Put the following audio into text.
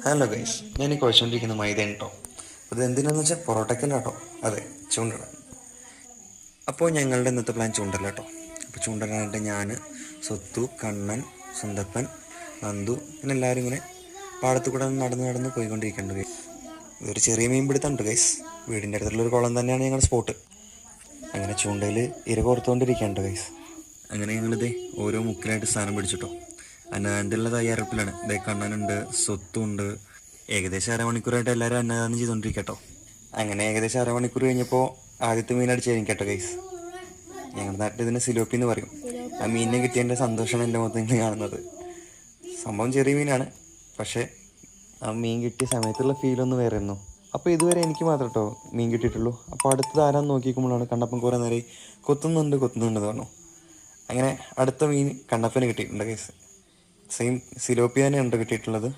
Hello guys, ഞാൻ ഈ കുഴച്ചുകൊണ്ടിരിക്കുന്ന മൈദയാണ് കേട്ടോ. അത് എന്തിനാന്ന് വെച്ചാൽ പൊറോട്ടക്കല്ല കേട്ടോ, അതെ ചൂണ്ടിടാൻ. അപ്പോൾ ഞങ്ങളുടെ ഇന്നത്തെ പ്ലാൻ ചൂണ്ടല്ല കേട്ടോ. അപ്പോൾ ചൂണ്ടിടാനായിട്ട് ഞാൻ, സ്വത്തു, കണ്ണൻ, സുന്ദപ്പൻ, നന്ദു പിന്നെ എല്ലാവരും ഇങ്ങനെ പാടത്തു കൂടെ നടന്ന് നടന്ന് പോയിക്കൊണ്ടിരിക്കുന്നുണ്ട് ഗൈസ്. ഇതൊരു ചെറിയ മീൻ പിടുത്തമുണ്ട് ഗൈസ്. വീടിൻ്റെ അടുത്തുള്ളൊരു കുളം തന്നെയാണ് ഞങ്ങളുടെ സ്പോട്ട്. അങ്ങനെ ചൂണ്ടയിൽ ഇര കോർത്തുകൊണ്ടിരിക്കുകയുണ്ട് ഗൈസ്. അങ്ങനെ ഞങ്ങളിത് ഓരോ മുക്കിലായിട്ട് സ്ഥാനം പിടിച്ചിട്ടോ. അന്നദാനത്തിലുള്ള തയ്യാറെടുപ്പിലാണ്. ഇതേ കണ്ണനുണ്ട്, സ്വത്തുണ്ട്. ഏകദേശം അരമണിക്കൂറായിട്ട് എല്ലാവരും അന്നദാനം ചെയ്തുകൊണ്ടിരിക്കട്ടോ. അങ്ങനെ ഏകദേശം അരമണിക്കൂർ കഴിഞ്ഞപ്പോൾ ആദ്യത്തെ മീൻ അടിച്ച് കഴിഞ്ഞു കേട്ടോ ഗൈസ്. ഞങ്ങളുടെ നാട്ടിൽ ഇതിനെ സിലോപ്പി എന്ന് പറയും. ആ മീനിനെ കിട്ടിയതിൻ്റെ സന്തോഷമാണ് എൻ്റെ മുഖത്ത് നിങ്ങൾ കാണുന്നത്. സംഭവം ചെറിയ മീനാണ്, പക്ഷേ ആ മീൻ കിട്ടിയ സമയത്തുള്ള ഫീലൊന്ന് വേറെ ആയിരുന്നു. അപ്പോൾ ഇതുവരെ എനിക്ക് മാത്രം കേട്ടോ മീൻ കിട്ടിയിട്ടുള്ളൂ. അപ്പോൾ അടുത്തത് ആരാന്ന് നോക്കിക്കുമ്പോഴാണ് കണ്ടപ്പം കുറേ നേരം കൊത്തുന്നുണ്ട് പറഞ്ഞു. അങ്ങനെ അടുത്ത മീൻ കണ്ണപ്പന് കിട്ടിയിട്ടുണ്ട് ഗൈസ്. സെയിം സിലോപ്പി തന്നെയുണ്ട് കിട്ടിയിട്ടുള്ളത്.